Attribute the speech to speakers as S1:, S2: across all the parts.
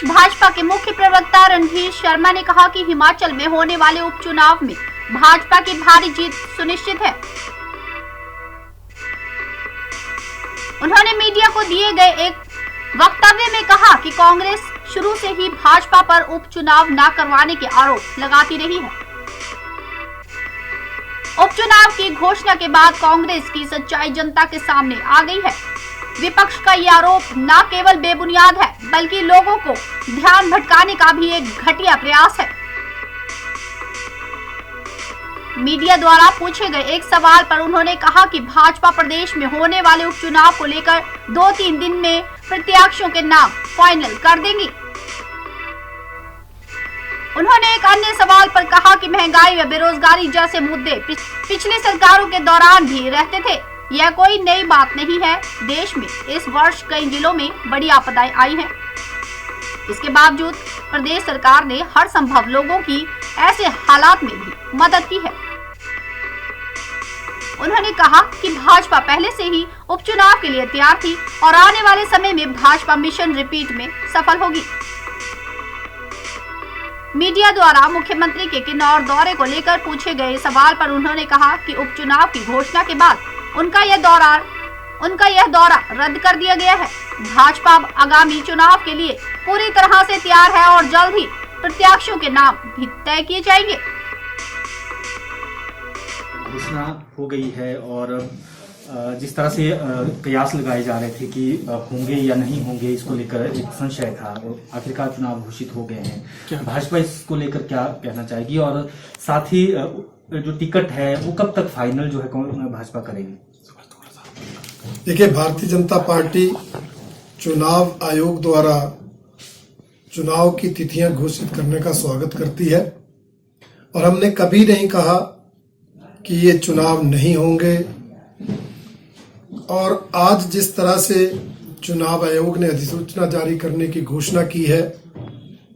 S1: प्रदेश भाजपा के मुख्य प्रवक्ता रणधीर शर्मा ने कहा कि हिमाचल में होने वाले उपचुनाव में भाजपा की भारी जीत सुनिश्चित है। उन्होंने मीडिया को दिए गए एक वक्तव्य में कहा कि कांग्रेस शुरू से ही भाजपा पर उपचुनाव न करवाने के आरोप लगाती रही है। उपचुनाव की घोषणा के बाद कांग्रेस की सच्चाई जनता के सामने आ गई है। विपक्ष का ये आरोप न केवल बेबुनियाद है बल्कि लोगों को ध्यान भटकाने का भी एक घटिया प्रयास है। मीडिया द्वारा पूछे गए एक सवाल पर उन्होंने कहा कि भाजपा प्रदेश में होने वाले उपचुनाव को लेकर 2-3 दिन में प्रत्याशियों के नाम फाइनल कर देंगी। उन्होंने एक अन्य सवाल पर कहा कि महंगाई व बेरोजगारी जैसे मुद्दे पिछली सरकारों के दौरान भी रहते थे। यह कोई नई बात नहीं है। देश में इस वर्ष कई जिलों में बड़ी आपदाएं आई हैं। इसके बावजूद प्रदेश सरकार ने हर संभव लोगों की ऐसे हालात में भी मदद की है। उन्होंने कहा कि भाजपा पहले से ही उपचुनाव के लिए तैयार थी और आने वाले समय में भाजपा मिशन रिपीट में सफल होगी। मीडिया द्वारा मुख्यमंत्री के किन्नौर दौरे को लेकर पूछे गए सवाल पर उन्होंने कहा कि उपचुनाव की घोषणा के बाद उनका यह दौरा रद्द कर दिया गया है। भाजपा आगामी चुनाव के लिए पूरी तरह से तैयार है और जल्द ही प्रत्याशियों के नाम भी तय किए जाएंगे।
S2: घोषणा हो गई है और जिस तरह से कयास लगाए जा रहे थे कि होंगे या नहीं होंगे, इसको लेकर एक संशय था और आखिरकार चुनाव घोषित हो गए हैं। भाजपा इसको लेकर क्या कहना चाहेगी और साथ ही जो टिकट है वो कब तक फाइनल जो है भाजपा करेगी?
S3: देखिए, भारतीय जनता पार्टी चुनाव आयोग द्वारा चुनाव की तिथियां घोषित करने का स्वागत करती है और हमने कभी नहीं कहा कि ये चुनाव नहीं होंगे। और आज जिस तरह से चुनाव आयोग ने अधिसूचना जारी करने की घोषणा की है,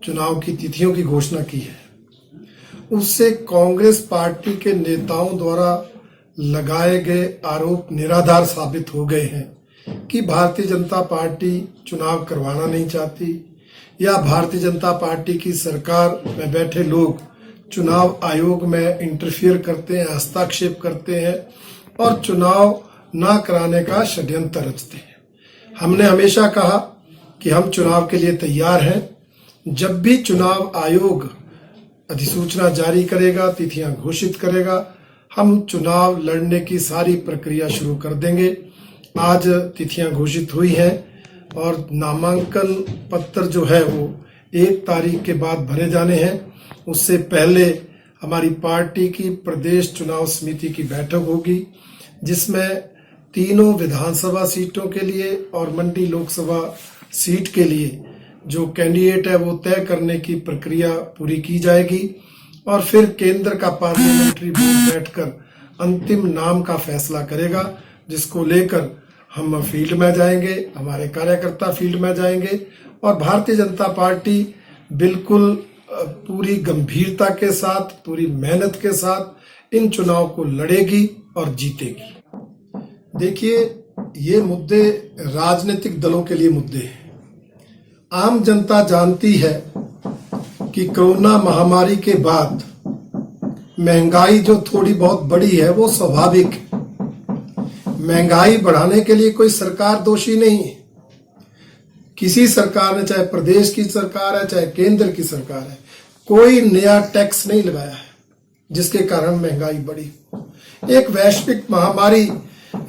S3: चुनाव की तिथियों की घोषणा की है, उससे कांग्रेस पार्टी के नेताओं द्वारा लगाए गए आरोप निराधार साबित हो गए हैं कि भारतीय जनता पार्टी चुनाव करवाना नहीं चाहती या भारतीय जनता पार्टी की सरकार में बैठे लोग चुनाव आयोग में इंटरफियर करते हैं, हस्तक्षेप करते हैं और चुनाव ना कराने का षड्यंत्र रचते हैं। हमने हमेशा कहा कि हम चुनाव के लिए तैयार हैं। जब भी चुनाव आयोग अधिसूचना जारी करेगा, तिथियां घोषित करेगा, हम चुनाव लड़ने की सारी प्रक्रिया शुरू कर देंगे। आज तिथियां घोषित हुई हैं और नामांकन पत्र जो है वो 1 तारीख के बाद भरे जाने हैं। उससे पहले हमारी पार्टी की प्रदेश चुनाव समिति की बैठक होगी जिसमें तीनों विधानसभा सीटों के लिए और मंडी लोकसभा सीट के लिए जो कैंडिडेट है वो तय करने की प्रक्रिया पूरी की जाएगी और फिर केंद्र का पार्लियामेंट्री बोर्ड बैठकर अंतिम नाम का फैसला करेगा, जिसको लेकर हम फील्ड में जाएंगे, हमारे कार्यकर्ता फील्ड में जाएंगे और भारतीय जनता पार्टी बिल्कुल पूरी गंभीरता के साथ, पूरी मेहनत के साथ इन चुनाव को लड़ेगी और जीतेगी। देखिए, ये मुद्दे राजनीतिक दलों के लिए मुद्दे हैं। आम जनता जानती है कि कोरोना महामारी के बाद महंगाई जो थोड़ी बहुत बढ़ी है वो स्वाभाविक है। महंगाई बढ़ाने के लिए कोई सरकार दोषी नहीं है। किसी सरकार ने, चाहे प्रदेश की सरकार है चाहे केंद्र की सरकार है, कोई नया टैक्स नहीं लगाया है जिसके कारण महंगाई बढ़ी। एक वैश्विक महामारी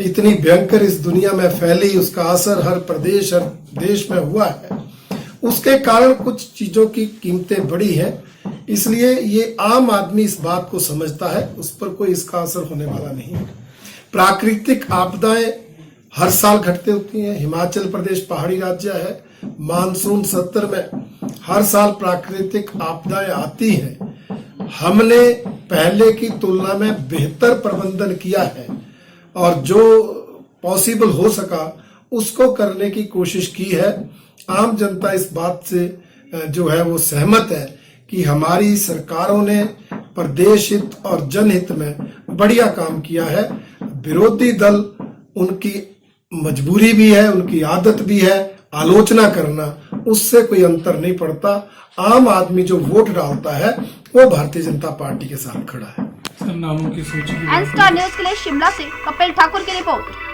S3: इतनी भयंकर इस दुनिया में फैली, उसका असर हर प्रदेश हर देश में हुआ है, उसके कारण कुछ चीजों की कीमतें बढ़ी हैं। इसलिए ये आम आदमी इस बात को समझता है, उस पर कोई इसका असर होने वाला नहीं है। प्राकृतिक आपदाएं हर साल घटती होती हैं। हिमाचल प्रदेश पहाड़ी राज्य है, मानसून सत्र में हर साल प्राकृतिक आपदाएं आती हैं। हमने पहले की तुलना में बेहतर प्रबंधन किया है और जो पॉसिबल हो सका उसको करने की कोशिश की है। आम जनता इस बात से जो है वो सहमत है कि हमारी सरकारों ने प्रदेश हित और जनहित में बढ़िया काम किया है। विरोधी दल, उनकी मजबूरी भी है, उनकी आदत भी है आलोचना करना, उससे कोई अंतर नहीं पड़ता। आम आदमी जो वोट डालता है वो भारतीय जनता पार्टी के साथ खड़ा है।
S4: सर नामों की सूची
S1: एन स्टार न्यूज के लिए शिमला से कपिल ठाकुर की रिपोर्ट।